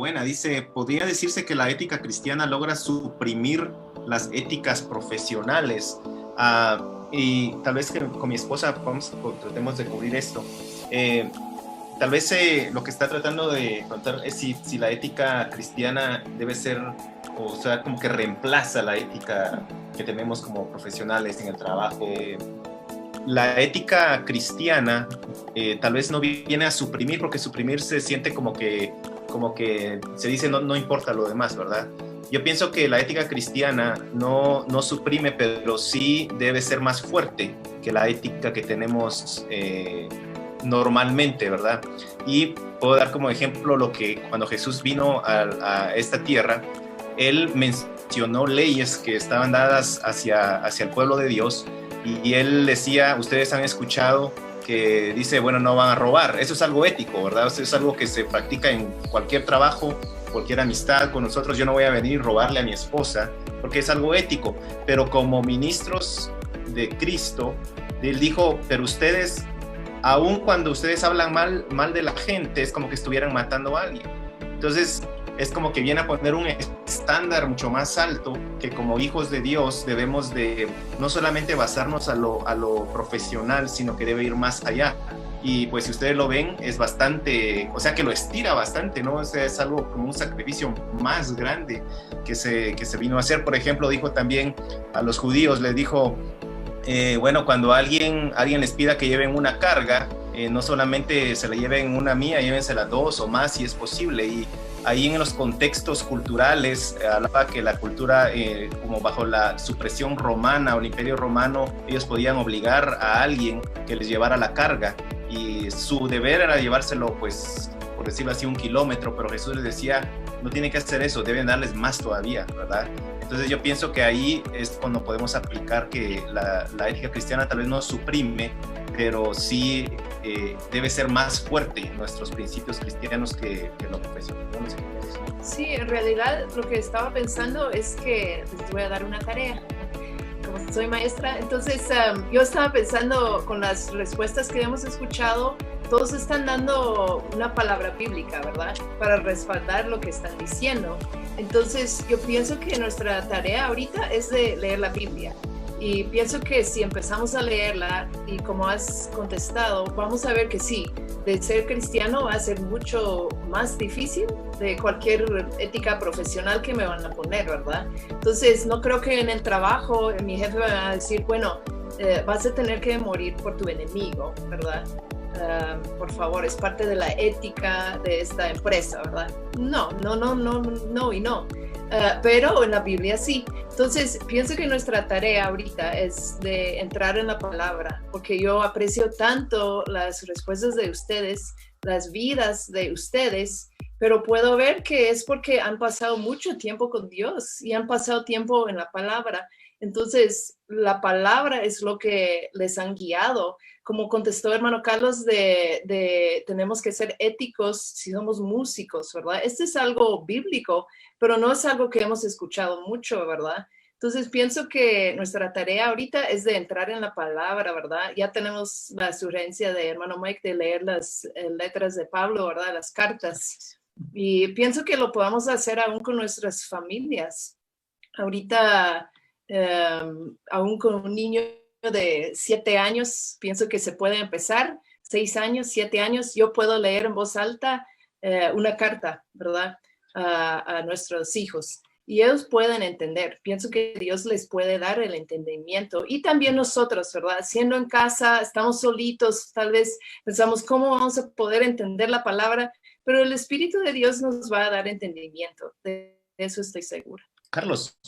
buena. Dice, podría decirse que la ética cristiana logra suprimir las éticas profesionales. Y tal vez que con mi esposa tratemos de cubrir esto. Tal vez lo que está tratando de contar es si la ética cristiana debe ser, o sea, como que reemplaza la ética que tenemos como profesionales en el trabajo. La ética cristiana tal vez no viene a suprimir, porque suprimir se siente como que se dice no importa lo demás, ¿verdad? Yo pienso que la ética cristiana no cuprime, pero sí debe ser más fuerte que la ética que tenemos normalmente, ¿verdad? Y puedo dar como ejemplo lo que cuando Jesús vino a esta tierra, él mencionó leyes que estaban dadas hacia el pueblo de Dios, y él decía, ustedes han escuchado que dice, bueno, no van a robar. Eso es algo ético, ¿verdad? Eso es algo que se practica en cualquier trabajo, cualquier amistad con nosotros. Yo no voy a venir a robarle a mi esposa porque es algo ético, pero como ministros de Cristo, él dijo, pero ustedes, aun cuando ustedes hablan mal de la gente, es como que estuvieran matando a alguien. Entonces es como que viene a poner un estándar mucho más alto, que como hijos de Dios debemos de no solamente basarnos a lo profesional, sino que debe ir más allá. Y pues si ustedes lo ven, es bastante, o sea que lo estira bastante, ¿no? O sea, es algo como un sacrificio más grande que se vino a hacer. Por ejemplo, dijo también a los judíos, les dijo, bueno, cuando alguien les pida que lleven una carga, no solamente se la lleven una mía, llévensela dos o más si es posible. Y ahí en los contextos culturales, hablaba que la cultura, como bajo la supresión romana o el imperio romano, ellos podían obligar a alguien que les llevara la carga, y su deber era llevárselo, pues, por decirlo así, 1 kilómetro, pero Jesús les decía, no tienen que hacer eso, deben darles más todavía, ¿verdad? Entonces yo pienso que ahí es cuando podemos aplicar que la ética cristiana tal vez no suprime, pero sí debe ser más fuerte nuestros principios cristianos que lo profesional. No sé qué piensas. Sí, en realidad lo que estaba pensando es que les voy a dar una tarea. Como soy maestra, entonces yo estaba pensando con las respuestas que hemos escuchado, todos están dando una palabra bíblica, ¿verdad? Para respaldar lo que están diciendo. Entonces yo pienso que nuestra tarea ahorita es de leer la Biblia. Y pienso que si empezamos a leerla, y como has contestado, vamos a ver que sí, de ser cristiano va a ser mucho más difícil de cualquier ética profesional que me van a poner, ¿verdad? Entonces, no creo que en el trabajo mi jefe va a decir, bueno, vas a tener que morir por tu enemigo, ¿verdad? Por favor, es parte de la ética de esta empresa, ¿verdad? No y no. Pero en la Biblia sí. Entonces, pienso que nuestra tarea ahorita es de entrar en la palabra, porque yo aprecio tanto las respuestas de ustedes, las vidas de ustedes, pero puedo ver que es porque han pasado mucho tiempo con Dios y han pasado tiempo en la palabra. Entonces, la palabra es lo que les han guiado. Como contestó hermano Carlos, tenemos que ser éticos si somos músicos, ¿verdad? Este es algo bíblico, pero no es algo que hemos escuchado mucho, ¿verdad? Entonces pienso que nuestra tarea ahorita es de entrar en la palabra, ¿verdad? Ya tenemos la sugerencia de hermano Mike de leer las letras de Pablo, ¿verdad? Las cartas. Y pienso que lo podamos hacer aún con nuestras familias. Ahorita, aún con un niño de 7 años, pienso que se puede empezar, 6 años, 7 años, yo puedo leer en voz alta una carta, ¿verdad? A nuestros hijos. Y ellos pueden entender. Pienso que Dios les puede dar el entendimiento. Y también nosotros, ¿verdad? Siendo en casa, estamos solitos, tal vez pensamos cómo vamos a poder entender la palabra, pero el Espíritu de Dios nos va a dar entendimiento. De eso estoy segura. Carlos.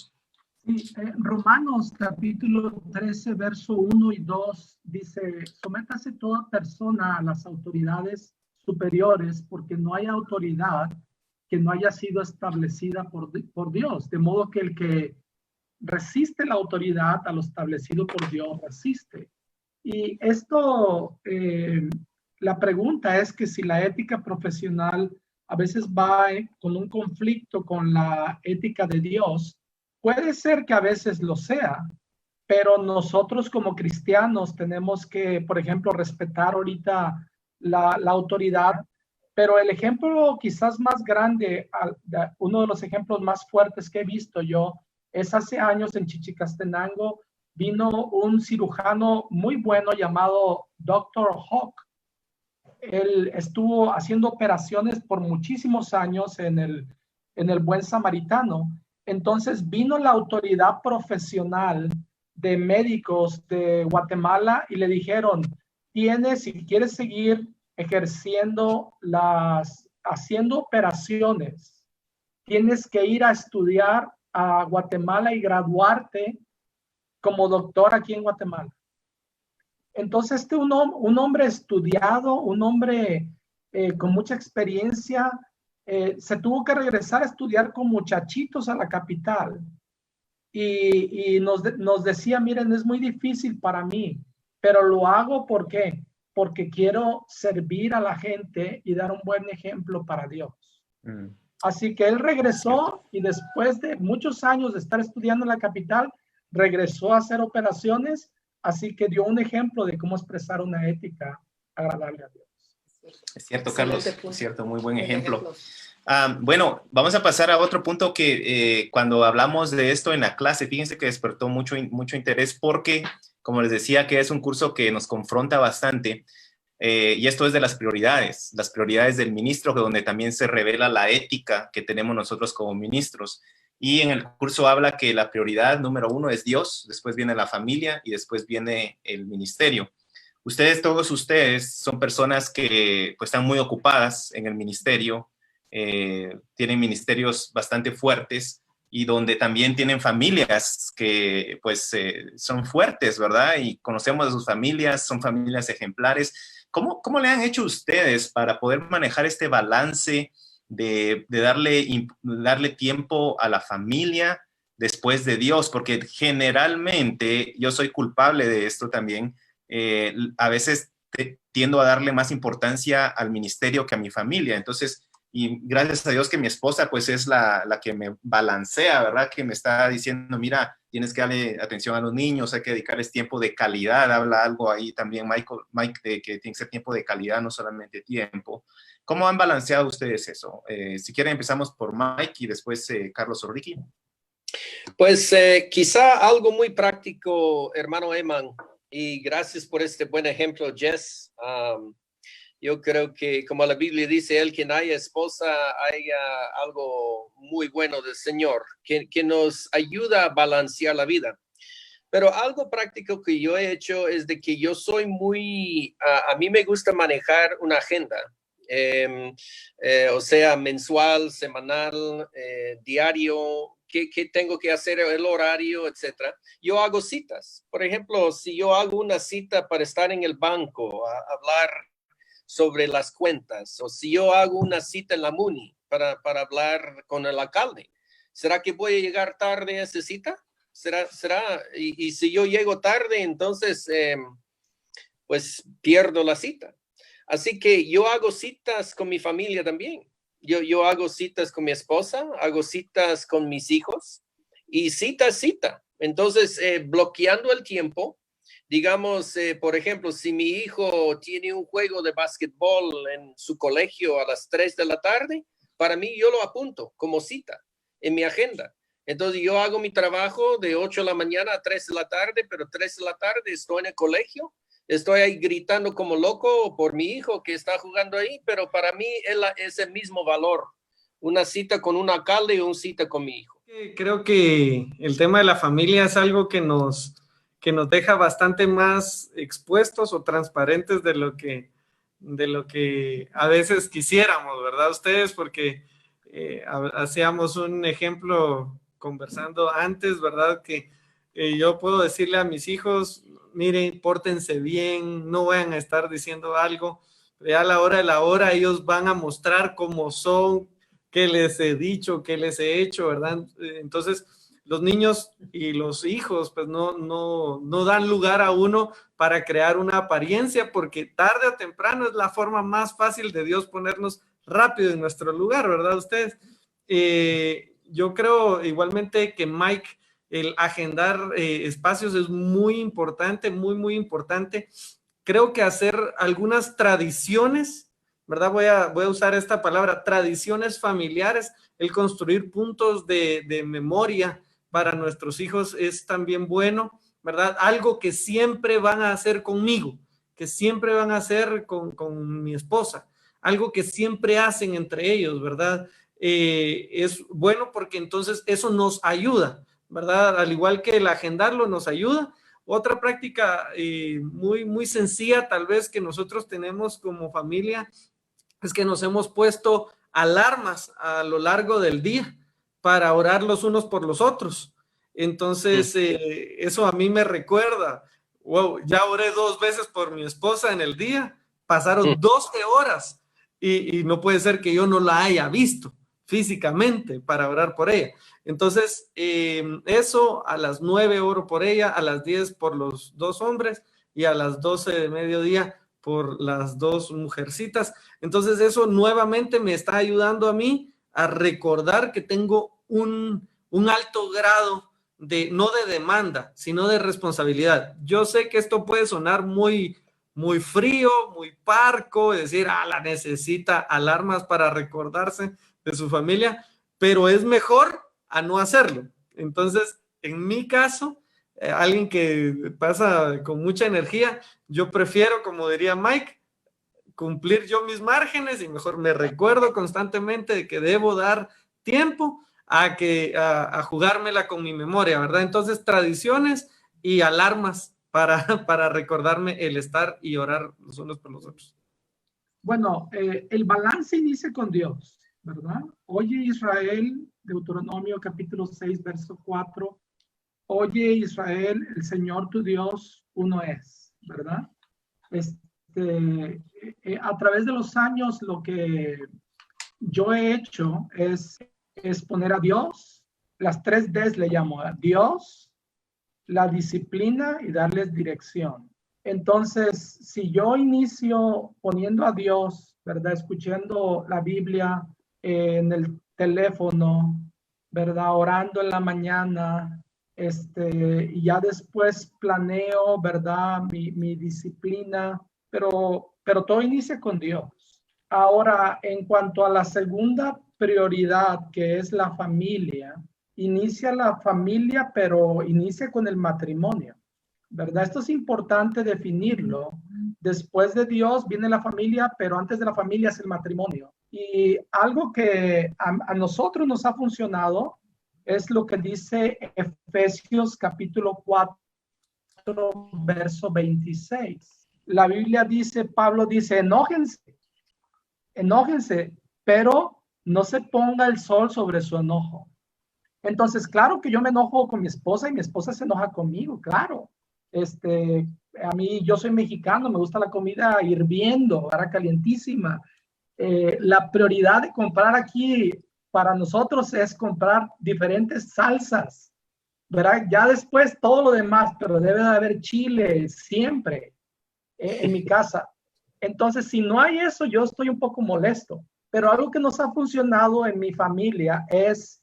Sí, Romanos capítulo 13, verso 1 y 2 dice, sométase toda persona a las autoridades superiores, porque no hay autoridad que no haya sido establecida por Dios, de modo que el que resiste la autoridad a lo establecido por Dios resiste. Y esto, la pregunta es que si la ética profesional a veces va con un conflicto con la ética de Dios, puede ser que a veces lo sea, pero nosotros como cristianos tenemos que, por ejemplo, respetar ahorita la autoridad, Pero el ejemplo quizás más grande, uno de los ejemplos más fuertes que he visto yo, es hace años en Chichicastenango, vino un cirujano muy bueno llamado Dr. Hawk. Él estuvo haciendo operaciones por muchísimos años en el Buen Samaritano. Entonces vino la autoridad profesional de médicos de Guatemala y le dijeron, si quieres seguir ejerciendo haciendo operaciones, tienes que ir a estudiar a Guatemala y graduarte como doctor aquí en Guatemala. Entonces, un hombre estudiado, un hombre con mucha experiencia, se tuvo que regresar a estudiar con muchachitos a la capital. Y nos decía, miren, es muy difícil para mí, pero lo hago ¿por qué? Porque quiero servir a la gente y dar un buen ejemplo para Dios. Así que él regresó y después de muchos años de estar estudiando en la capital, regresó a hacer operaciones, así que dio un ejemplo de cómo expresar una ética agradable a Dios. Es cierto, Carlos, es cierto, muy buen ejemplo. Bueno, vamos a pasar a otro punto que cuando hablamos de esto en la clase, fíjense que despertó mucho interés porque, como les decía, que es un curso que nos confronta bastante. Y esto es de las prioridades del ministro, donde también se revela la ética que tenemos nosotros como ministros. Y en el curso habla que la prioridad número 1 es Dios, después viene la familia y después viene el ministerio. Todos ustedes son personas que pues, están muy ocupadas en el ministerio, tienen ministerios bastante fuertes y donde también tienen familias que pues son fuertes, ¿verdad? Y conocemos a sus familias, son familias ejemplares. ¿Cómo le han hecho ustedes para poder manejar este balance de darle tiempo a la familia después de Dios? Porque generalmente, yo soy culpable de esto también, a veces tiendo a darle más importancia al ministerio que a mi familia. Entonces, y gracias a Dios que mi esposa pues es la que me balancea, ¿verdad? Que me está diciendo, mira, tienes que darle atención a los niños, hay que dedicarles tiempo de calidad. Habla algo ahí también Mike de que tiene que ser tiempo de calidad, no solamente tiempo. ¿Cómo han balanceado ustedes eso? Si quieren empezamos por Mike y después Carlos o Ricky. Pues quizá algo muy práctico, hermano Eman, y gracias por este buen ejemplo, Jess. Yo creo que, como la Biblia dice, el quien haya esposa, haya algo muy bueno del Señor, que nos ayuda a balancear la vida. Pero algo práctico que yo he hecho es de que yo soy a mí me gusta manejar una agenda, o sea, mensual, semanal, diario, qué tengo que hacer, el horario, etcétera. Yo hago citas. Por ejemplo, si yo hago una cita para estar en el banco, a hablar sobre las cuentas, o si yo hago una cita en la MUNI para hablar con el alcalde, ¿será que voy a llegar tarde a esa cita? ¿Será? Y si yo llego tarde, entonces pues pierdo la cita. Así que yo hago citas con mi familia también. Yo hago citas con mi esposa, hago citas con mis hijos y cita. Entonces, bloqueando el tiempo, digamos, por ejemplo, si mi hijo tiene un juego de básquetbol en su colegio a las 3 de la tarde, para mí yo lo apunto como cita en mi agenda. Entonces yo hago mi trabajo de 8 de la mañana a 3 de la tarde, pero 3 de la tarde estoy en el colegio, estoy ahí gritando como loco por mi hijo que está jugando ahí, pero para mí es el mismo valor, una cita con un alcalde y una cita con mi hijo. Creo que el tema de la familia es algo que nos deja bastante más expuestos o transparentes de lo que a veces quisiéramos, ¿verdad? Ustedes, porque hacíamos un ejemplo conversando antes, ¿verdad? Que yo puedo decirle a mis hijos, miren, pórtense bien, no vayan a estar diciendo algo, pero ya a la hora de la hora ellos van a mostrar cómo son, qué les he dicho, qué les he hecho, ¿verdad? Entonces, los niños y los hijos pues no dan lugar a uno para crear una apariencia, porque tarde o temprano es la forma más fácil de Dios ponernos rápido en nuestro lugar, ¿verdad ustedes? Yo creo igualmente que Mike, el agendar espacios es muy importante, muy importante. Creo que hacer algunas tradiciones ¿verdad? Voy a usar esta palabra, tradiciones familiares, el construir puntos de memoria para nuestros hijos es también bueno, ¿verdad? Algo que siempre van a hacer conmigo, que siempre van a hacer con mi esposa, algo que siempre hacen entre ellos, ¿verdad? Es bueno porque entonces eso nos ayuda, ¿verdad? Al igual que el agendarlo nos ayuda. Otra práctica muy, muy sencilla tal vez que nosotros tenemos como familia es que nos hemos puesto alarmas a lo largo del día para orar los unos por los otros. Entonces, eso a mí me recuerda, wow, ya oré 2 veces por mi esposa en el día, pasaron 12 horas y no puede ser que yo no la haya visto físicamente para orar por ella. Entonces, eso a las 9 oro por ella, a las 10 por los 2 hombres y a las 12 de mediodía por las 2 mujercitas. Entonces eso nuevamente me está ayudando a mí a recordar que tengo un alto grado no de demanda, sino de responsabilidad. Yo sé que esto puede sonar muy, muy frío, muy parco, decir, la necesita alarmas para recordarse de su familia, pero es mejor a no hacerlo. Entonces, en mi caso, alguien que pasa con mucha energía, yo prefiero, como diría Mike, cumplir yo mis márgenes y mejor me recuerdo constantemente de que debo dar tiempo a jugármela con mi memoria, ¿verdad? Entonces, tradiciones y alarmas para recordarme el estar y orar los unos por los otros. Bueno, el balance inicia con Dios, ¿verdad? Oye Israel, Deuteronomio capítulo 6, verso 4. Oye Israel, el Señor tu Dios uno es, ¿verdad? A través de los años lo que yo he hecho es poner a Dios, las 3 Ds le llamo a Dios, la disciplina y darles dirección. Entonces, si yo inicio poniendo a Dios, ¿verdad? Escuchando la Biblia en el teléfono, ¿verdad? Orando en la mañana, y ya después planeo, ¿verdad? Mi disciplina, pero todo inicia con Dios. Ahora, en cuanto a la segunda prioridad, que es la familia, inicia la familia, pero inicia con el matrimonio, ¿verdad? Esto es importante definirlo. Después de Dios viene la familia, pero antes de la familia es el matrimonio. Y algo que a nosotros nos ha funcionado es lo que dice Efesios capítulo 4, verso 26. La Biblia dice, Pablo dice, enójense, pero no se ponga el sol sobre su enojo. Entonces, claro que yo me enojo con mi esposa y mi esposa se enoja conmigo, claro. A mí, yo soy mexicano, me gusta la comida hirviendo, ahora calientísima. La prioridad de comprar aquí para nosotros es comprar diferentes salsas, ¿verdad? Ya después todo lo demás, pero debe de haber chile siempre en mi casa. Entonces, si no hay eso, yo estoy un poco molesto. Pero algo que nos ha funcionado en mi familia es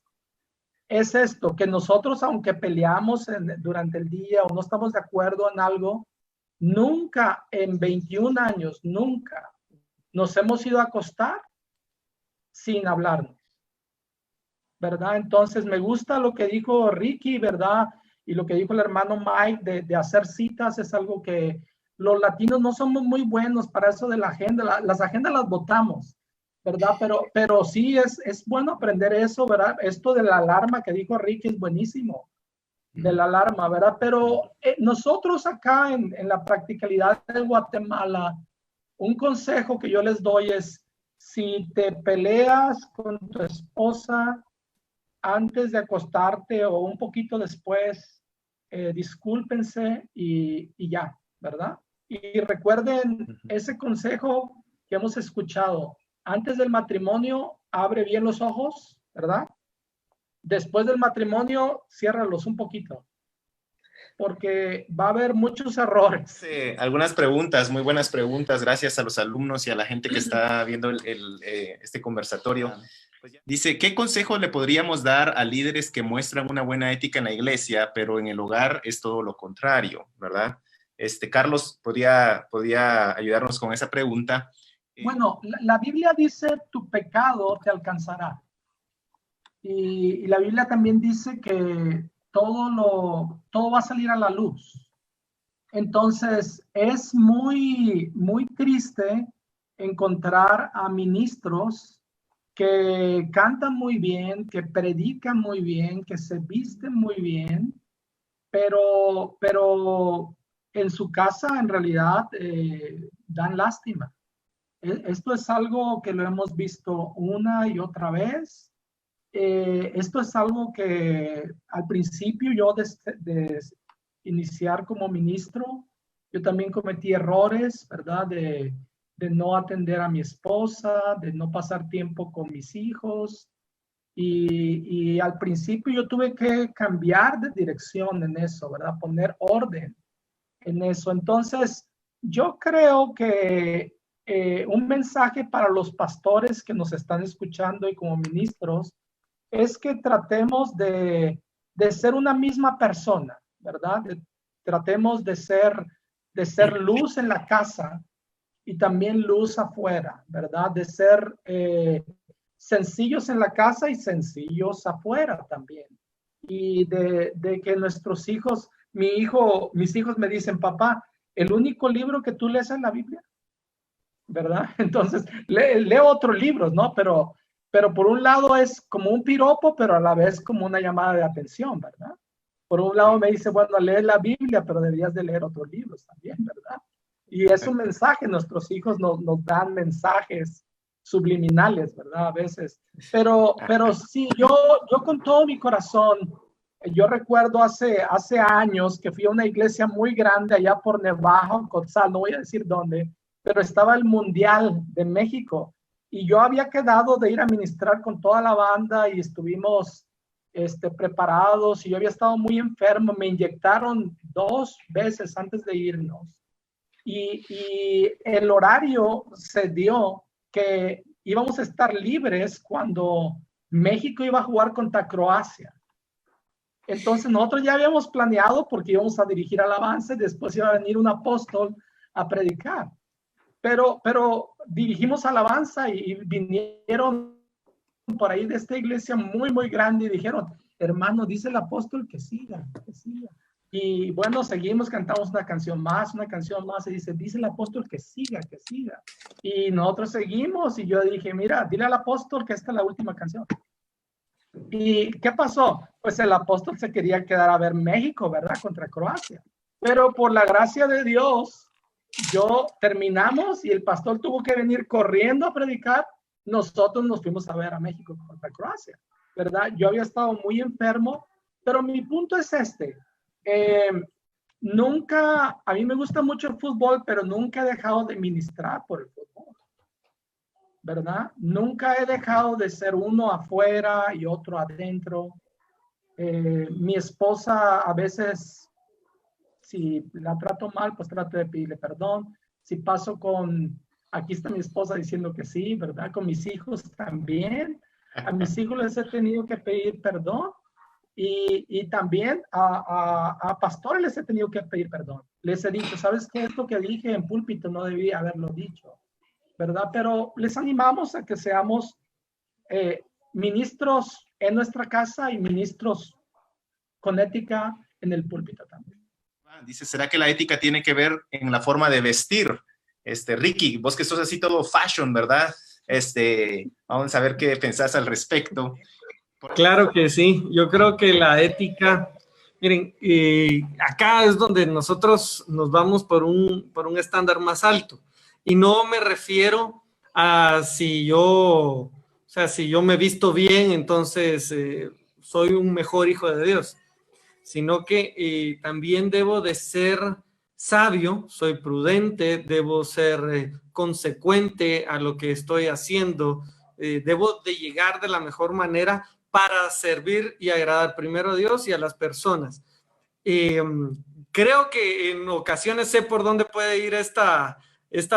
esto, que nosotros, aunque peleamos durante el día o no estamos de acuerdo en algo, nunca en 21 años, nunca nos hemos ido a acostar sin hablarnos, ¿verdad? Entonces me gusta lo que dijo Ricky, ¿verdad? Y lo que dijo el hermano Mike de hacer citas es algo que los latinos no somos muy buenos para eso de la agenda. Las agendas las votamos, ¿verdad? Pero sí es bueno aprender eso, ¿verdad? Esto de la alarma que dijo Ricky es buenísimo, de la alarma, ¿verdad? Pero nosotros acá en la practicalidad de Guatemala, un consejo que yo les doy es, si te peleas con tu esposa antes de acostarte o un poquito después, discúlpense y ya, ¿verdad? Y recuerden ese consejo que hemos escuchado. Antes del matrimonio, abre bien los ojos, ¿verdad? Después del matrimonio, ciérralos un poquito, porque va a haber muchos errores. Algunas preguntas, muy buenas preguntas, gracias a los alumnos y a la gente que está viendo este conversatorio. Dice, ¿qué consejo le podríamos dar a líderes que muestran una buena ética en la iglesia, pero en el hogar es todo lo contrario, ¿verdad? Carlos podía ayudarnos con esa pregunta. Bueno, la Biblia dice tu pecado te alcanzará. Y la Biblia también dice que todo va a salir a la luz. Entonces, es muy, muy triste encontrar a ministros que cantan muy bien, que predican muy bien, que se visten muy bien, pero en su casa en realidad dan lástima. Esto es algo que lo hemos visto una y otra vez. Esto es algo que al principio yo de iniciar como ministro, yo también cometí errores, ¿verdad? De no atender a mi esposa, de no pasar tiempo con mis hijos. Y al principio yo tuve que cambiar de dirección en eso, ¿verdad? Poner orden en eso. Entonces, yo creo que un mensaje para los pastores que nos están escuchando y como ministros es que tratemos de ser una misma persona, ¿verdad? Tratemos de ser luz en la casa y también luz afuera, ¿verdad? De ser sencillos en la casa y sencillos afuera también. Y de que nuestros hijos, mis hijos me dicen, papá, el único libro que tú lees es la Biblia, ¿verdad? Entonces, leo otros libros, ¿no? Pero por un lado es como un piropo, pero a la vez como una llamada de atención, ¿verdad? Por un lado me dice, bueno, lees la Biblia, pero deberías de leer otros libros también, ¿verdad? Y es un mensaje, nuestros hijos nos dan mensajes subliminales, ¿verdad? A veces. Pero sí, yo con todo mi corazón, yo recuerdo hace años que fui a una iglesia muy grande allá por Nevajo, Cotzal, no voy a decir dónde, pero estaba el Mundial de México y yo había quedado de ir a ministrar con toda la banda y estuvimos preparados y yo había estado muy enfermo, me inyectaron 2 veces antes de irnos y el horario se dio que íbamos a estar libres cuando México iba a jugar contra Croacia. Entonces nosotros ya habíamos planeado porque íbamos a dirigir alabanza y después iba a venir un apóstol a predicar. Pero dirigimos alabanza y vinieron por ahí de esta iglesia muy, muy grande y dijeron, hermano, dice el apóstol que siga, que siga. Y bueno, seguimos, cantamos una canción más y dice el apóstol que siga, que siga. Y nosotros seguimos y yo dije, mira, dile al apóstol que esta es la última canción. ¿Y qué pasó? Pues el apóstol se quería quedar a ver México, ¿verdad? Contra Croacia. Pero por la gracia de Dios, terminamos y el pastor tuvo que venir corriendo a predicar. Nosotros nos fuimos a ver a México contra Croacia, ¿verdad? Yo había estado muy enfermo, pero mi punto es nunca, a mí me gusta mucho el fútbol, pero nunca he dejado de ministrar por el fútbol, ¿verdad? Nunca he dejado de ser uno afuera y otro adentro. Mi esposa a veces, si la trato mal, pues trato de pedirle perdón. Si paso aquí está mi esposa diciendo que sí, ¿verdad? Con mis hijos también. A mis hijos les he tenido que pedir perdón. Y también a pastores les he tenido que pedir perdón. Les he dicho, ¿sabes qué? Esto que dije en púlpito no debía haberlo dicho, ¿verdad? Pero les animamos a que seamos ministros en nuestra casa y ministros con ética en el púlpito también. Dice, ¿será que la ética tiene que ver en la forma de vestir? Ricky, vos que sos así todo fashion, ¿verdad? Vamos a ver qué pensás al respecto. Claro que sí, yo creo que la ética, miren, acá es donde nosotros nos vamos por un estándar más alto. Y no me refiero a si yo me visto bien, entonces soy un mejor hijo de Dios, sino que también debo de ser sabio, soy prudente, debo ser consecuente a lo que estoy haciendo, debo de llegar de la mejor manera para servir y agradar primero a Dios y a las personas. Creo que en ocasiones sé por dónde puede ir esta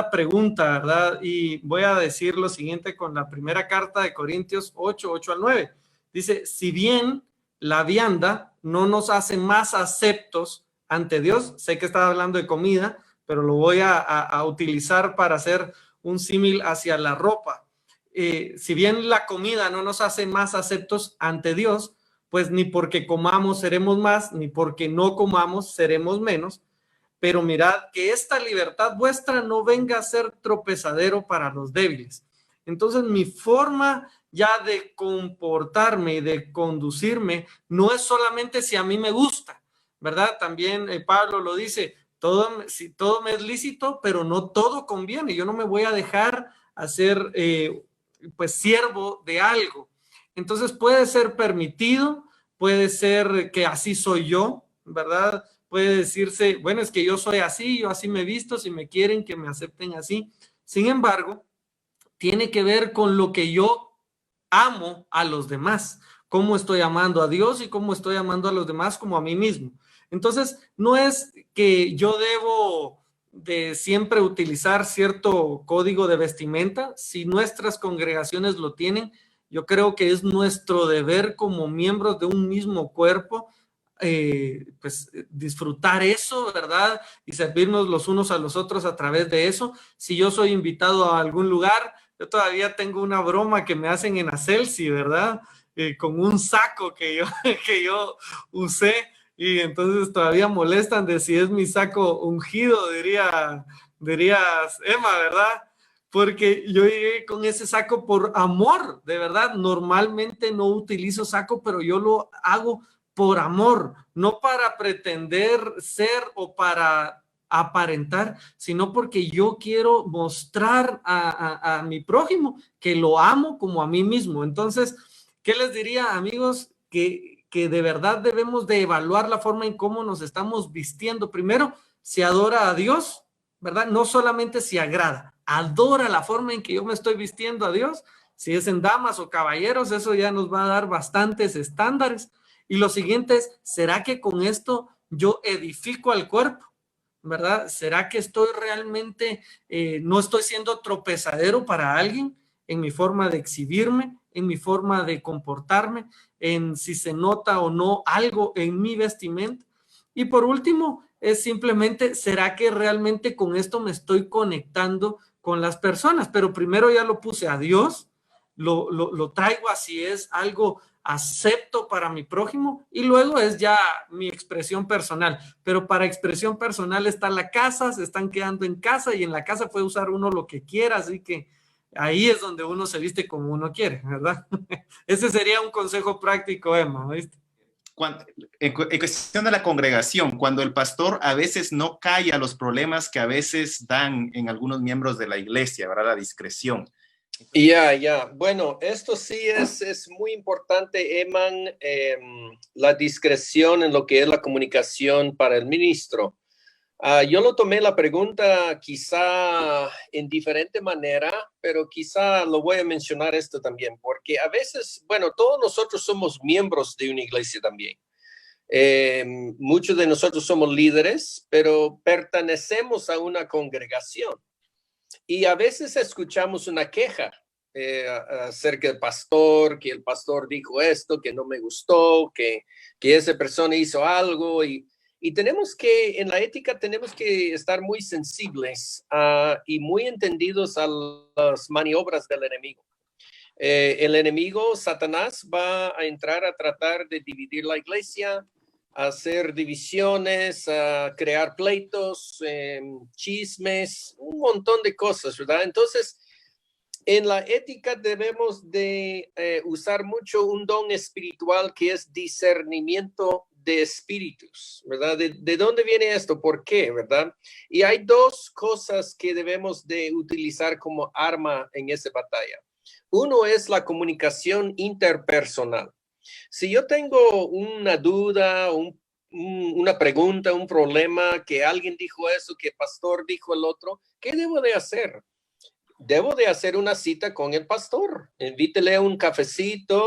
pregunta, ¿verdad? Y voy a decir lo siguiente con la primera carta de Corintios 8:8-9. Dice, si bien la vianda no nos hace más aceptos ante Dios, sé que estaba hablando de comida, pero lo voy a utilizar para hacer un símil hacia la ropa. Si bien la comida no nos hace más aceptos ante Dios, pues ni porque comamos seremos más, ni porque no comamos seremos menos. Pero mirad que esta libertad vuestra no venga a ser tropezadero para los débiles. Entonces mi forma ya de comportarme y de conducirme no es solamente si a mí me gusta, ¿verdad? También Pablo lo dice, todo me es lícito, pero no todo conviene. Yo no me voy a dejar hacer pues siervo de algo. Entonces puede ser permitido, puede ser que así soy yo, ¿verdad? Puede decirse, bueno, es que yo soy así, yo así me he visto, si me quieren que me acepten así. Sin embargo, tiene que ver con lo que yo amo a los demás, cómo estoy amando a Dios y cómo estoy amando a los demás como a mí mismo. Entonces, no es que yo debo de siempre utilizar cierto código de vestimenta. Si nuestras congregaciones lo tienen, yo creo que es nuestro deber como miembros de un mismo cuerpo, pues disfrutar eso, ¿verdad? Y servirnos los unos a los otros a través de eso. Si yo soy invitado a algún lugar, yo todavía tengo una broma que me hacen en Acelsi, ¿verdad? Con un saco que yo usé, y entonces todavía molestan de si es mi saco ungido, dirías Emma, ¿verdad? Porque yo llegué con ese saco por amor, de verdad. Normalmente no utilizo saco, pero yo lo hago por amor, no para pretender ser o para aparentar, sino porque yo quiero mostrar a mi prójimo que lo amo como a mí mismo. Entonces, ¿qué les diría, amigos? Que de verdad debemos de evaluar la forma en cómo nos estamos vistiendo. Primero, si adora a Dios, ¿verdad? No solamente si agrada, adora la forma en que yo me estoy vistiendo a Dios. Si es en damas o caballeros, eso ya nos va a dar bastantes estándares. Y lo siguiente es, ¿será que con esto yo edifico al cuerpo? ¿Verdad? ¿Será que estoy realmente, no estoy siendo tropezadero para alguien en mi forma de exhibirme, en mi forma de comportarme, en si se nota o no algo en mi vestimenta? Y por último, es simplemente, ¿será que realmente con esto me estoy conectando con las personas? Pero primero ya lo puse a Dios, lo traigo así, es algo acepto para mi prójimo, y luego es ya mi expresión personal. Pero para expresión personal está la casa, se están quedando en casa, y en la casa puede usar uno lo que quiera, así que ahí es donde uno se viste como uno quiere, ¿verdad? Ese sería un consejo práctico, Emma, ¿viste? En cuestión de la congregación, cuando el pastor a veces no calla los problemas que a veces dan en algunos miembros de la iglesia, ¿verdad? La discreción. Bueno, esto sí es muy importante, Eman, la discreción en lo que es la comunicación para el ministro. Yo lo tomé la pregunta quizá en diferente manera, pero quizá lo voy a mencionar esto también, porque a veces, bueno, todos nosotros somos miembros de una iglesia también. Muchos de nosotros somos líderes, pero pertenecemos a una congregación. Y a veces escuchamos una queja acerca del pastor, que el pastor dijo esto, que no me gustó, que esa persona hizo algo, y tenemos que, en la ética, tenemos que estar muy sensibles y muy entendidos a las maniobras del enemigo. El enemigo, Satanás, va a entrar a tratar de dividir la iglesia, a hacer divisiones, a crear pleitos, chismes, un montón de cosas, ¿verdad? Entonces, en la ética debemos de usar mucho un don espiritual que es discernimiento de espíritus, ¿verdad? ¿De dónde viene esto? ¿Por qué? ¿Verdad? Y hay dos cosas que debemos de utilizar como arma en esa batalla. Uno es la comunicación interpersonal. Si yo tengo una duda, una pregunta, un problema, que alguien dijo eso, que el pastor dijo el otro, ¿qué debo de hacer? Debo de hacer una cita con el pastor, invítele a un cafecito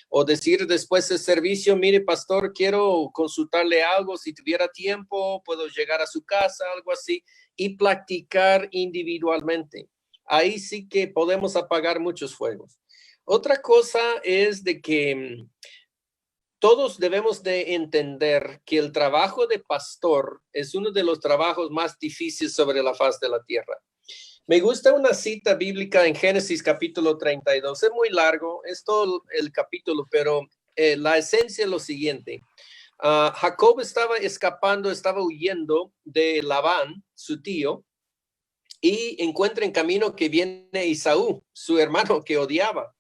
o decir después del servicio, mire pastor, quiero consultarle algo, si tuviera tiempo puedo llegar a su casa, algo así, y platicar individualmente. Ahí sí que podemos apagar muchos fuegos. Otra cosa es de que todos debemos de entender que el trabajo de pastor es uno de los trabajos más difíciles sobre la faz de la tierra. Me gusta una cita bíblica en Génesis capítulo 32. Es muy largo, es todo el capítulo, pero la esencia es lo siguiente. Jacob estaba escapando, estaba huyendo de Labán, su tío, y encuentra en camino que viene Esaú, su hermano que odiaba.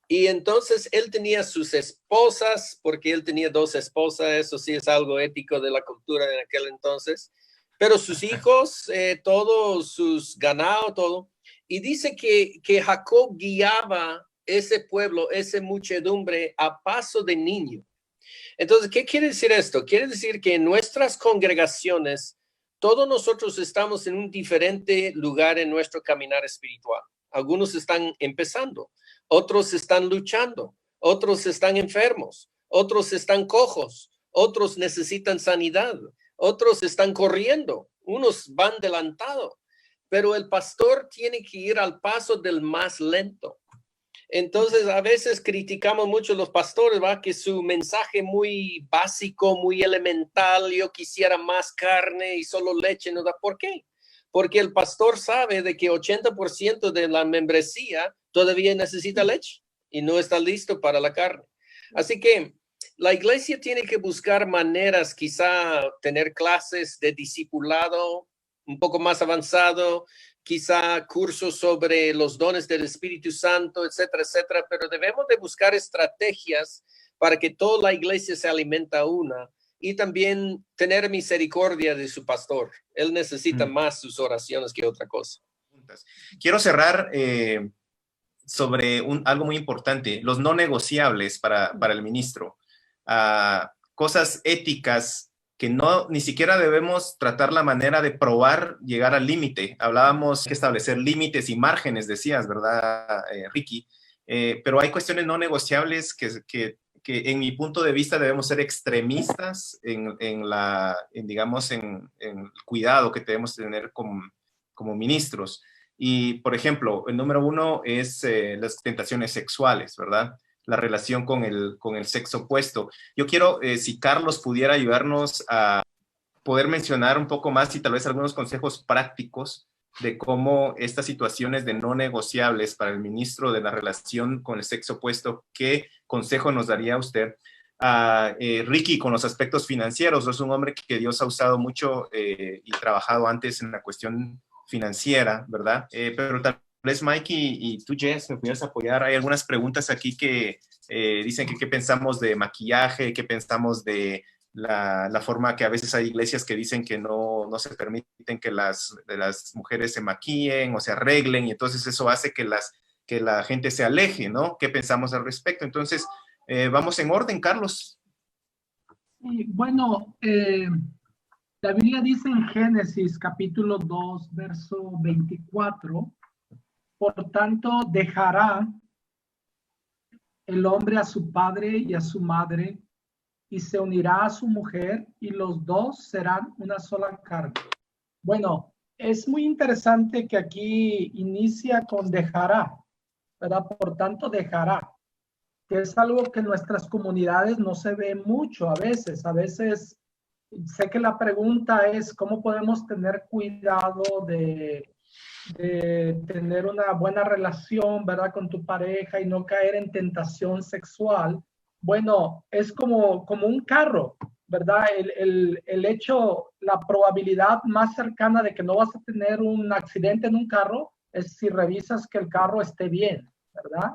Y entonces él tenía sus esposas, porque él tenía 2 esposas, eso sí es algo ético de la cultura de aquel entonces, pero sus hijos, todos sus ganados, todo. Y dice que Jacob guiaba ese pueblo, esa muchedumbre a paso de niño. Entonces, ¿qué quiere decir esto? Quiere decir que en nuestras congregaciones, todos nosotros estamos en un diferente lugar en nuestro caminar espiritual. Algunos están empezando, otros están luchando, otros están enfermos, otros están cojos, otros necesitan sanidad, otros están corriendo, unos van adelantado, pero el pastor tiene que ir al paso del más lento. Entonces, a veces criticamos mucho a los pastores, ¿va? Que su mensaje muy básico, muy elemental, yo quisiera más carne y solo leche, ¿no da? ¿Por qué? Porque el pastor sabe de que 80% de la membresía todavía necesita leche y no está listo para la carne. Así que la iglesia tiene que buscar maneras, quizá tener clases de discipulado un poco más avanzado, quizá cursos sobre los dones del Espíritu Santo, etcétera, etcétera, pero debemos de buscar estrategias para que toda la iglesia se alimenta una y también tener misericordia de su pastor. Él necesita más sus oraciones que otra cosa. Quiero cerrar sobre algo muy importante, los no negociables para el ministro. Cosas éticas que ni siquiera debemos tratar la manera de probar llegar al límite. Hablábamos que establecer límites y márgenes, decías, ¿verdad, Ricky? Pero hay cuestiones no negociables que en mi punto de vista debemos ser extremistas en el cuidado que debemos tener como ministros. Y, por ejemplo, el número 1 es las tentaciones sexuales, ¿verdad? La relación con el sexo opuesto. Yo quiero, si Carlos pudiera ayudarnos a poder mencionar un poco más y tal vez algunos consejos prácticos de cómo estas situaciones de no negociables para el ministro de la relación con el sexo opuesto, ¿qué consejo nos daría usted? Ricky, con los aspectos financieros, es un hombre que Dios ha usado mucho y trabajado antes en la cuestión financiera, ¿verdad? Pero tal vez Mike y tú, Jess, me pudieras apoyar. Hay algunas preguntas aquí que dicen que qué pensamos de maquillaje, qué pensamos de la forma que a veces hay iglesias que dicen que no se permiten que las mujeres se maquillen o se arreglen, y entonces eso hace que la gente se aleje, ¿no? ¿Qué pensamos al respecto? Entonces, vamos en orden, Carlos. Sí, bueno, la Biblia dice en Génesis capítulo 2, verso 24, por tanto dejará el hombre a su padre y a su madre y se unirá a su mujer y los dos serán una sola carne. Bueno, es muy interesante que aquí inicia con dejará, ¿verdad? Por tanto dejará, que es algo que en nuestras comunidades no se ve mucho a veces. A veces sé que la pregunta es cómo podemos tener cuidado de tener una buena relación, ¿verdad? Con tu pareja y no caer en tentación sexual. Bueno, es como un carro, ¿verdad? El hecho, la probabilidad más cercana de que no vas a tener un accidente en un carro es si revisas que el carro esté bien, ¿verdad?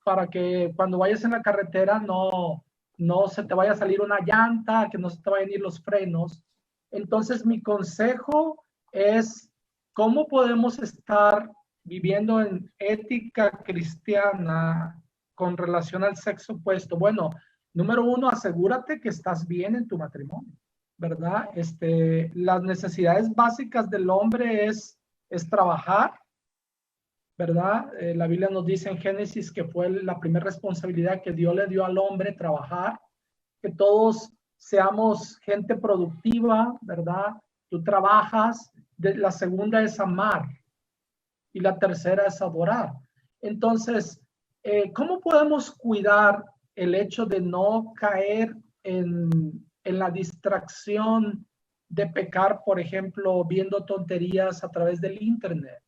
Para que cuando vayas en la carretera no se te vaya a salir una llanta, que no se te vayan a ir los frenos. Entonces, mi consejo es cómo podemos estar viviendo en ética cristiana con relación al sexo opuesto. Bueno, número 1, asegúrate que estás bien en tu matrimonio, ¿verdad? Las necesidades básicas del hombre es trabajar, ¿verdad? La Biblia nos dice en Génesis que fue la primera responsabilidad que Dios le dio al hombre, trabajar, que todos seamos gente productiva, ¿verdad? Tú trabajas. La segunda es amar y la tercera es adorar. Entonces, ¿cómo podemos cuidar el hecho de no caer en la distracción de pecar, por ejemplo, viendo tonterías a través del internet?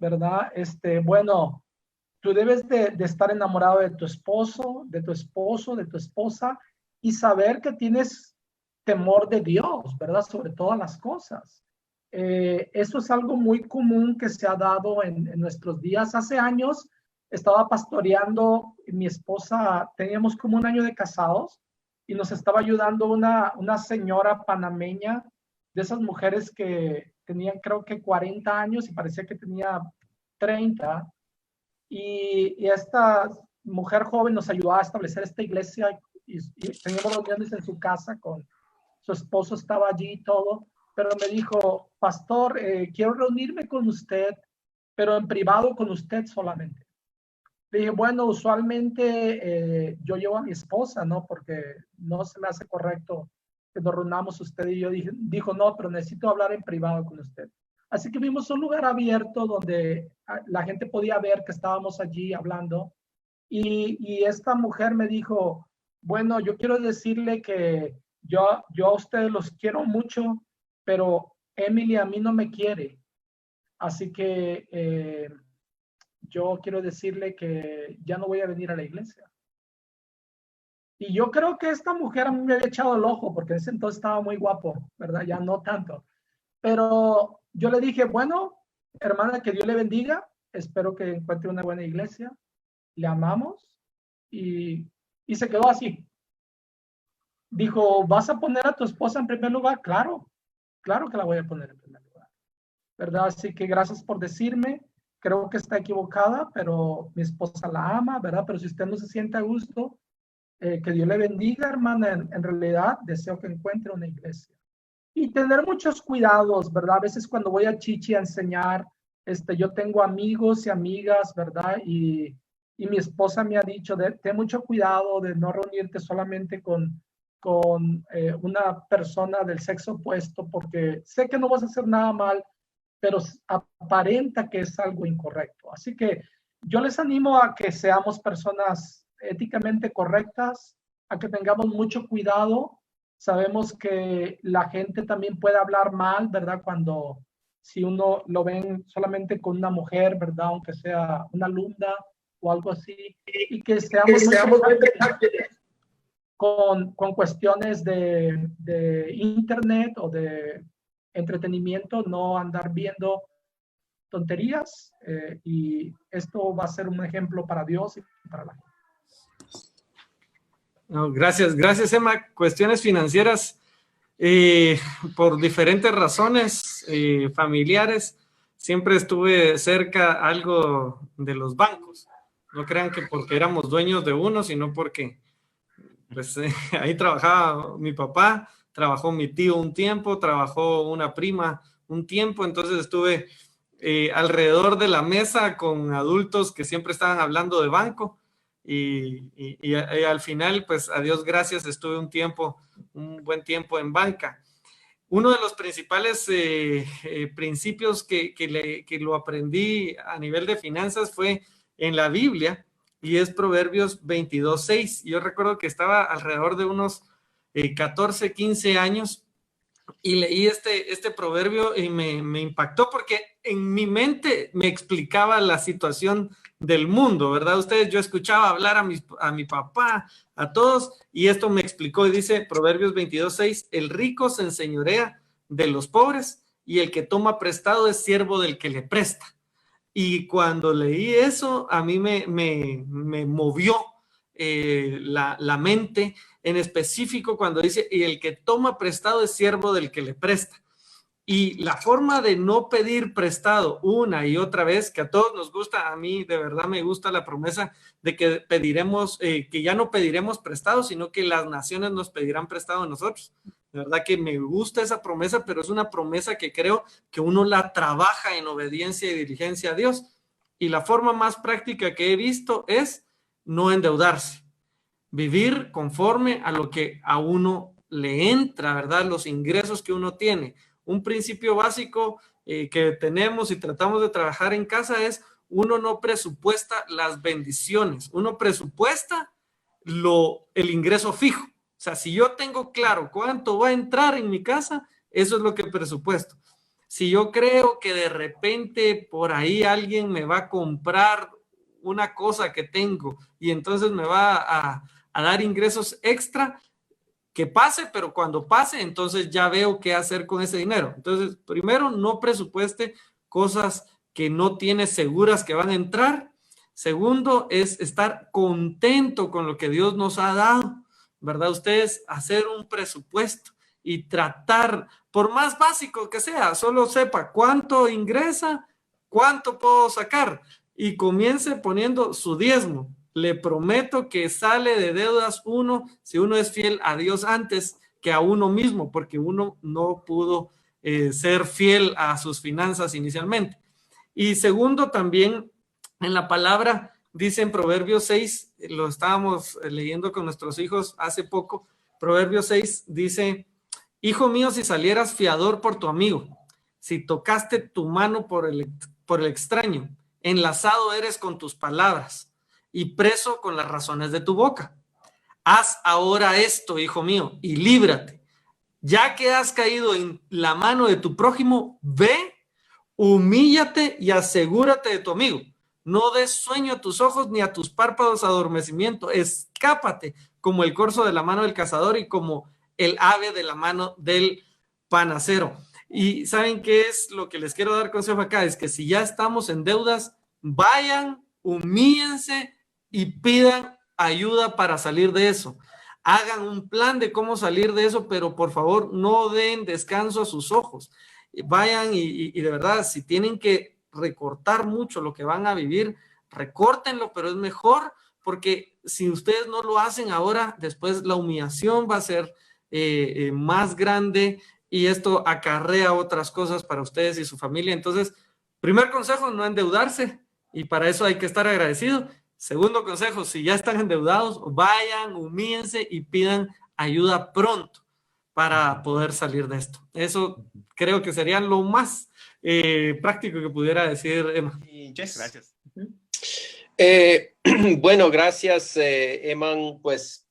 ¿verdad? Bueno, tú debes de estar enamorado de tu esposo, de tu esposa, y saber que tienes temor de Dios, ¿verdad? Sobre todas las cosas. Eso es algo muy común que se ha dado en nuestros días. Hace años estaba pastoreando, mi esposa, teníamos como un año de casados, y nos estaba ayudando una señora panameña, de esas mujeres que tenían creo que 40 años y parecía que tenía 30. Y esta mujer joven nos ayudó a establecer esta iglesia, y teníamos reuniones en su casa, con su esposo estaba allí y todo, pero me dijo, pastor, quiero reunirme con usted, pero en privado con usted solamente. Le dije, bueno, usualmente yo llevo a mi esposa, ¿no? Porque no se me hace correcto que nos reunamos usted y yo. Dijo, no, pero necesito hablar en privado con usted. Así que vimos un lugar abierto donde la gente podía ver que estábamos allí hablando. Y esta mujer me dijo, bueno, yo quiero decirle que yo a ustedes los quiero mucho, pero Emily a mí no me quiere. Así que yo quiero decirle que ya no voy a venir a la iglesia. Y yo creo que esta mujer a mí me había echado el ojo, porque en ese entonces estaba muy guapo, ¿verdad? Ya no tanto. Pero yo le dije, bueno, hermana, que Dios le bendiga. Espero que encuentre una buena iglesia. Le amamos. Y se quedó así. Dijo, ¿vas a poner a tu esposa en primer lugar? Claro que la voy a poner en primer lugar, ¿verdad? Así que gracias por decirme. Creo que está equivocada, pero mi esposa la ama, ¿verdad? Pero si usted no se siente a gusto, que Dios le bendiga, hermana. En realidad, deseo que encuentre una iglesia. Y tener muchos cuidados, ¿verdad? A veces cuando voy a Chichi a enseñar, yo tengo amigos y amigas, ¿verdad? Y mi esposa me ha dicho, ten mucho cuidado de no reunirte solamente con una persona del sexo opuesto, porque sé que no vas a hacer nada mal, pero aparenta que es algo incorrecto. Así que yo les animo a que seamos personas éticamente correctas, a que tengamos mucho cuidado. Sabemos que la gente también puede hablar mal, ¿verdad? Si uno lo ven solamente con una mujer, ¿verdad? Aunque sea una alumna o algo así, y que seamos con cuestiones de internet o de entretenimiento, no andar viendo tonterías, y esto va a ser un ejemplo para Dios y para la gente. No, gracias, Emma. Cuestiones financieras, por diferentes razones familiares, siempre estuve cerca algo de los bancos. No crean que porque éramos dueños de uno, sino porque pues, ahí trabajaba mi papá, trabajó mi tío un tiempo, trabajó una prima un tiempo, entonces estuve alrededor de la mesa con adultos que siempre estaban hablando de banco. Y al final, pues a Dios gracias, estuve un buen tiempo en banca. Uno de los principales principios que lo aprendí a nivel de finanzas fue en la Biblia, y es Proverbios 22:6. Yo recuerdo que estaba alrededor de unos 14, 15 años y leí este proverbio y me impactó, porque en mi mente me explicaba la situación del mundo, ¿verdad? Yo escuchaba hablar a mi papá, a todos, y esto me explicó, y dice Proverbios 22:6, el rico se enseñorea de los pobres, y el que toma prestado es siervo del que le presta. Y cuando leí eso, a mí me movió la mente, en específico cuando dice, y el que toma prestado es siervo del que le presta. Y la forma de no pedir prestado una y otra vez, que a todos nos gusta, a mí de verdad me gusta la promesa de que pediremos, que ya no pediremos prestado, sino que las naciones nos pedirán prestado a nosotros. De verdad que me gusta esa promesa, pero es una promesa que creo que uno la trabaja en obediencia y diligencia a Dios. Y la forma más práctica que he visto es no endeudarse, vivir conforme a lo que a uno le entra, ¿verdad? Los ingresos que uno tiene. Un principio básico que tenemos y tratamos de trabajar en casa es, uno no presupuesta las bendiciones, uno presupuesta el ingreso fijo. O sea, si yo tengo claro cuánto va a entrar en mi casa, eso es lo que presupuesto. Si yo creo que de repente por ahí alguien me va a comprar una cosa que tengo y entonces me va a dar ingresos extra, que pase, pero cuando pase, entonces ya veo qué hacer con ese dinero. Entonces, primero, no presupueste cosas que no tiene seguras que van a entrar. Segundo, es estar contento con lo que Dios nos ha dado, ¿verdad? Ustedes hacer un presupuesto y tratar, por más básico que sea, solo sepa cuánto ingresa, cuánto puedo sacar y comience poniendo su diezmo. Le prometo que sale de deudas uno si uno es fiel a Dios antes que a uno mismo, porque uno no pudo ser fiel a sus finanzas inicialmente. Y segundo, también en la palabra dice en Proverbios 6, lo estábamos leyendo con nuestros hijos hace poco, Proverbios 6 dice: hijo mío, si salieras fiador por tu amigo, si tocaste tu mano por el extraño, enlazado eres con tus palabras y preso con las razones de tu boca. Haz ahora esto, hijo mío, y líbrate. Ya que has caído en la mano de tu prójimo, ve, humíllate y asegúrate de tu amigo. No des sueño a tus ojos ni a tus párpados adormecimiento. Escápate como el corzo de la mano del cazador y como el ave de la mano del panacero. Y ¿saben qué es lo que les quiero dar consejo acá? Es que si ya estamos en deudas, vayan, humíllense y pidan ayuda para salir de eso. Hagan un plan de cómo salir de eso, pero por favor no den descanso a sus ojos. Vayan y de verdad, si tienen que recortar mucho lo que van a vivir, recórtenlo, pero es mejor porque si ustedes no lo hacen ahora, después la humillación va a ser más grande y esto acarrea otras cosas para ustedes y su familia. Entonces, primer consejo, no endeudarse, y para eso hay que estar agradecido. Segundo consejo, si ya están endeudados, vayan, humíllense y pidan ayuda pronto para poder salir de esto. Eso creo que sería lo más práctico que pudiera decir Emma. Jess, gracias. Bueno, gracias, Eman. Pues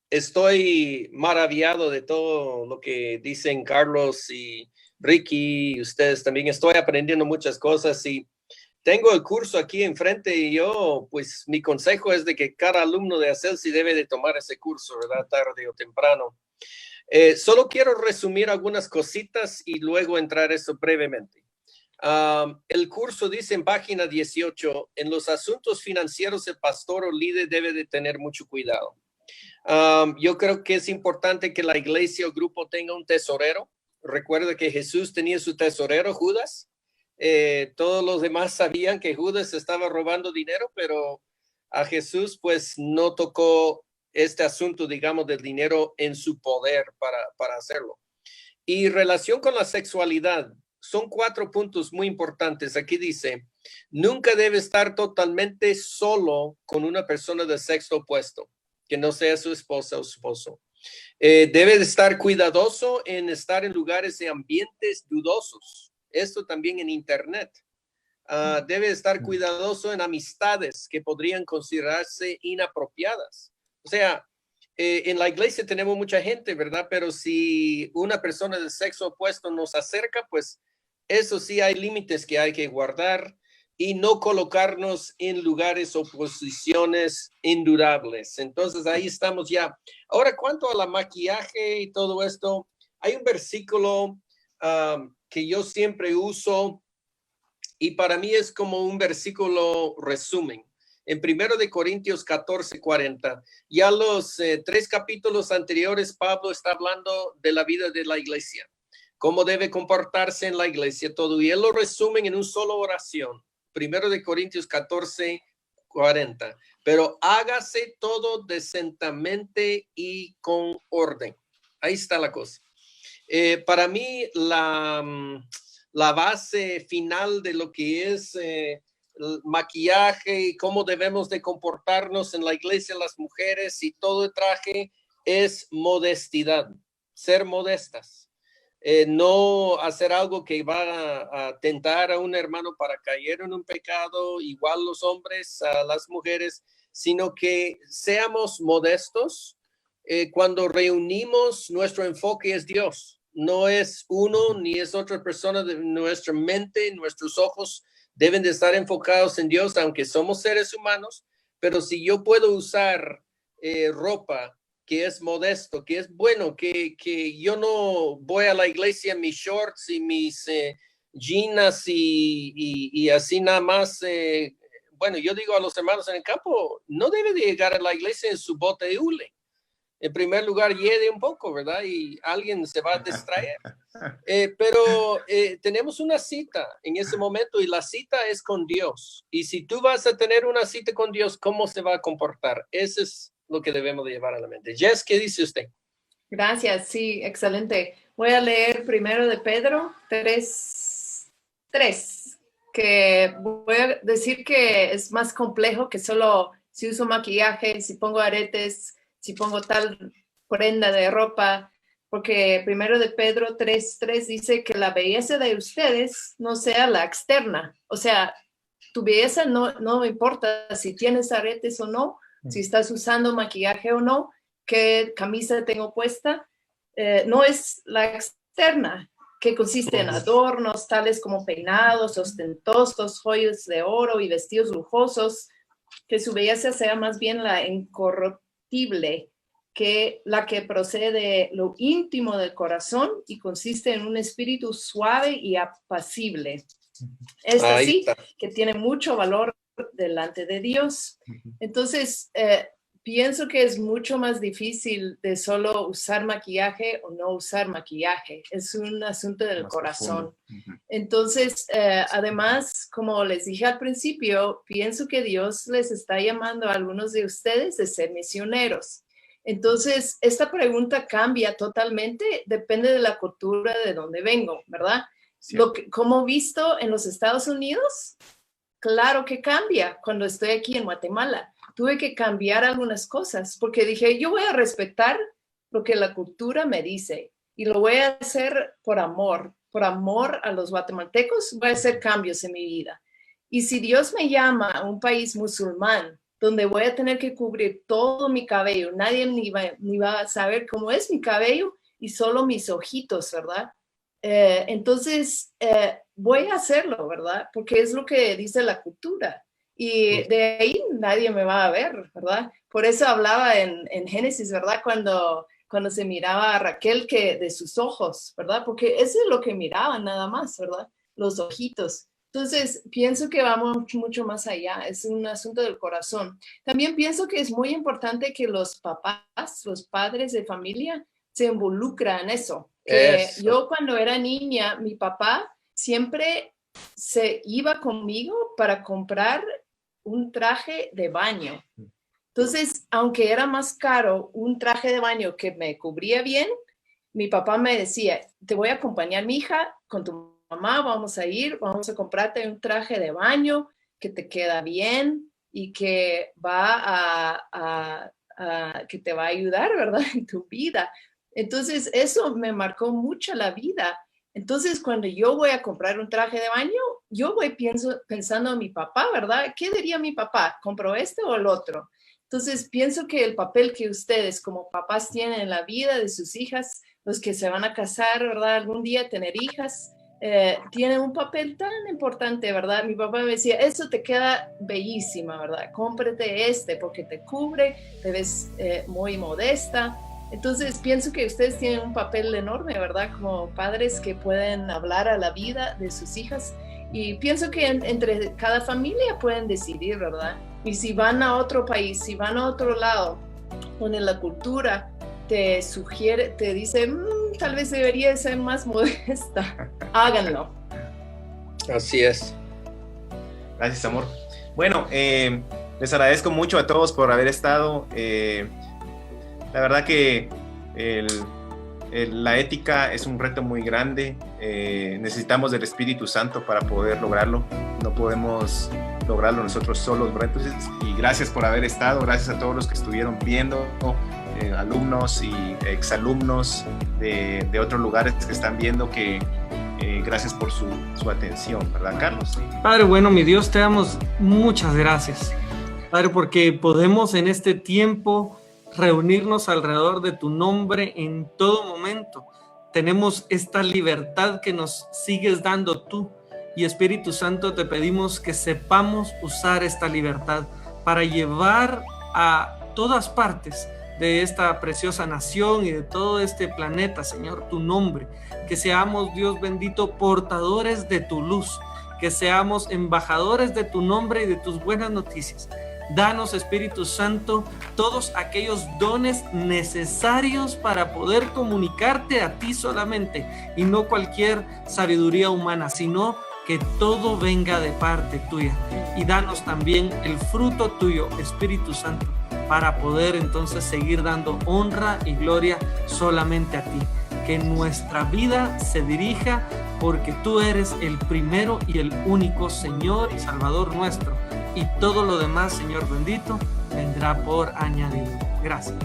estoy maravillado de todo lo que dicen Carlos y Ricky y ustedes también. Estoy aprendiendo muchas cosas y tengo el curso aquí enfrente y yo, pues mi consejo es de que cada alumno de Acelsi debe de tomar ese curso, ¿verdad? Tarde o temprano. Solo quiero resumir algunas cositas y luego entrar eso brevemente. El curso dice en página 18, en los asuntos financieros el pastor o líder debe de tener mucho cuidado. Yo creo que es importante que la iglesia o grupo tenga un tesorero. Recuerda que Jesús tenía su tesorero, Judas. Todos los demás sabían que Judas estaba robando dinero, pero a Jesús pues no tocó este asunto, digamos, del dinero en su poder para hacerlo. Y relación con la sexualidad, son 4 puntos muy importantes. Aquí dice, nunca debe estar totalmente solo con una persona del sexo opuesto, que no sea su esposa o su esposo. Debe de estar cuidadoso en estar en lugares de ambientes dudosos. Esto también en internet. Debe estar cuidadoso en amistades que podrían considerarse inapropiadas. O sea, en la iglesia tenemos mucha gente, ¿verdad? Pero si una persona del sexo opuesto nos acerca, pues eso sí hay límites que hay que guardar y no colocarnos en lugares o posiciones indudables. Entonces ahí estamos ya. Ahora, cuanto a la maquillaje y todo esto, hay un versículo que yo siempre uso y para mí es como un versículo resumen. En 1 de Corintios 14:40, ya los 3 capítulos anteriores, Pablo está hablando de la vida de la iglesia, cómo debe comportarse en la iglesia, todo, y él lo resumen en una sola oración. 1 de Corintios 14:40, pero hágase todo decentemente y con orden. Ahí está la cosa. Para mí, la base final de lo que es el maquillaje y cómo debemos de comportarnos en la iglesia, las mujeres y todo el traje, es modestidad, ser modestas. No hacer algo que va a tentar a un hermano para caer en un pecado, igual los hombres a las mujeres, sino que seamos modestos. Cuando reunimos, nuestro enfoque es Dios. No es uno ni es otra persona. Nuestra mente, nuestros ojos deben de estar enfocados en Dios, aunque somos seres humanos. Pero si yo puedo usar ropa que es modesto, que es bueno, que yo no voy a la iglesia en mis shorts y mis jeans y así nada más. Bueno, yo digo a los hermanos en el campo, no debe de llegar a la iglesia en su bote de hule. En primer lugar, hiede un poco, ¿verdad? Y alguien se va a distraer. Pero tenemos una cita en ese momento y la cita es con Dios. Y si tú vas a tener una cita con Dios, ¿cómo se va a comportar? Eso es lo que debemos de llevar a la mente. Jess, ¿qué dice usted? Gracias, sí, excelente. Voy a leer primero de Pedro 3, que voy a decir que es más complejo que solo si uso maquillaje, si pongo aretes, si pongo tal prenda de ropa, porque primero de Pedro 3:3 dice que la belleza de ustedes no sea la externa. O sea, tu belleza no me importa si tienes aretes o no, si estás usando maquillaje o no, qué camisa tengo puesta. No es la externa, que consiste en adornos tales como peinados ostentosos, joyas de oro y vestidos lujosos, que su belleza sea más bien la incorruptible, que la que procede de lo íntimo del corazón y consiste en un espíritu suave y apacible. Esta sí, que tiene mucho valor delante de Dios. Entonces, pienso que es mucho más difícil de solo usar maquillaje o no usar maquillaje. Es un asunto del corazón. Entonces, además, como les dije al principio, pienso que Dios les está llamando a algunos de ustedes de ser misioneros. Entonces, esta pregunta cambia totalmente, depende de la cultura de donde vengo, ¿verdad? Como visto en los Estados Unidos, claro que cambia cuando estoy aquí en Guatemala. Tuve que cambiar algunas cosas porque dije, yo voy a respetar lo que la cultura me dice y lo voy a hacer por amor a los guatemaltecos, voy a hacer cambios en mi vida. Y si Dios me llama a un país musulmán, donde voy a tener que cubrir todo mi cabello, nadie ni va a saber cómo es mi cabello y solo mis ojitos, ¿verdad? Entonces, voy a hacerlo, ¿verdad? Porque es lo que dice la cultura. Y de ahí nadie me va a ver, ¿verdad? Por eso hablaba en Génesis, ¿verdad? Cuando se miraba a Raquel que de sus ojos, ¿verdad? Porque eso es lo que miraban nada más, ¿verdad? Los ojitos. Entonces, pienso que vamos mucho más allá. Es un asunto del corazón. También pienso que es muy importante que los papás, los padres de familia, se involucran en eso. Yo cuando era niña, mi papá siempre se iba conmigo para comprar un traje de baño. Entonces, aunque era más caro un traje de baño que me cubría bien, mi papá me decía, te voy a acompañar, mi hija, con tu mamá, vamos a comprarte un traje de baño que te queda bien y que que te va a ayudar, ¿verdad? En tu vida. Entonces, eso me marcó mucho la vida. Entonces, cuando yo voy a comprar un traje de baño, yo voy pensando en mi papá, ¿verdad? ¿Qué diría mi papá? ¿Compro este o el otro? Entonces, pienso que el papel que ustedes como papás tienen en la vida de sus hijas, los que se van a casar, ¿verdad? Algún día tener hijas, tienen un papel tan importante, ¿verdad? Mi papá me decía, eso te queda bellísima, ¿verdad? Cómprate este porque te cubre, te ves muy modesta. Entonces, pienso que ustedes tienen un papel enorme, ¿verdad? Como padres que pueden hablar a la vida de sus hijas. Y pienso que entre cada familia pueden decidir, ¿verdad? Y si van a otro país, si van a otro lado, donde la cultura te sugiere, te dice, tal vez debería ser más modesta, háganlo. Así es. Gracias, amor. Bueno, les agradezco mucho a todos por haber estado. La verdad que la ética es un reto muy grande. Necesitamos del Espíritu Santo para poder lograrlo. No podemos lograrlo nosotros solos. Entonces, y gracias por haber estado. Gracias a todos los que estuvieron viendo, alumnos y exalumnos de otros lugares que están viendo. Gracias por su atención, ¿verdad, Carlos? Padre, bueno, mi Dios, te damos muchas gracias, Padre, porque podemos en este tiempo reunirnos alrededor de tu nombre en todo momento. tenemos esta libertad que nos sigues dando tú. Y Espíritu Santo, te pedimos que sepamos usar esta libertad para llevar a todas partes de esta preciosa nación y de todo este planeta, Señor, tu nombre. Que seamos, Dios bendito, portadores de tu luz, que seamos embajadores de tu nombre y de tus buenas noticias. Danos, Espíritu Santo, todos aquellos dones necesarios para poder comunicarte a ti solamente, y no cualquier sabiduría humana, sino que todo venga de parte tuya. Y danos también el fruto tuyo, Espíritu Santo, para poder entonces seguir dando honra y gloria solamente a ti. Que nuestra vida se dirija porque tú eres el primero y el único Señor y Salvador nuestro. Y todo lo demás, Señor bendito, vendrá por añadido. Gracias.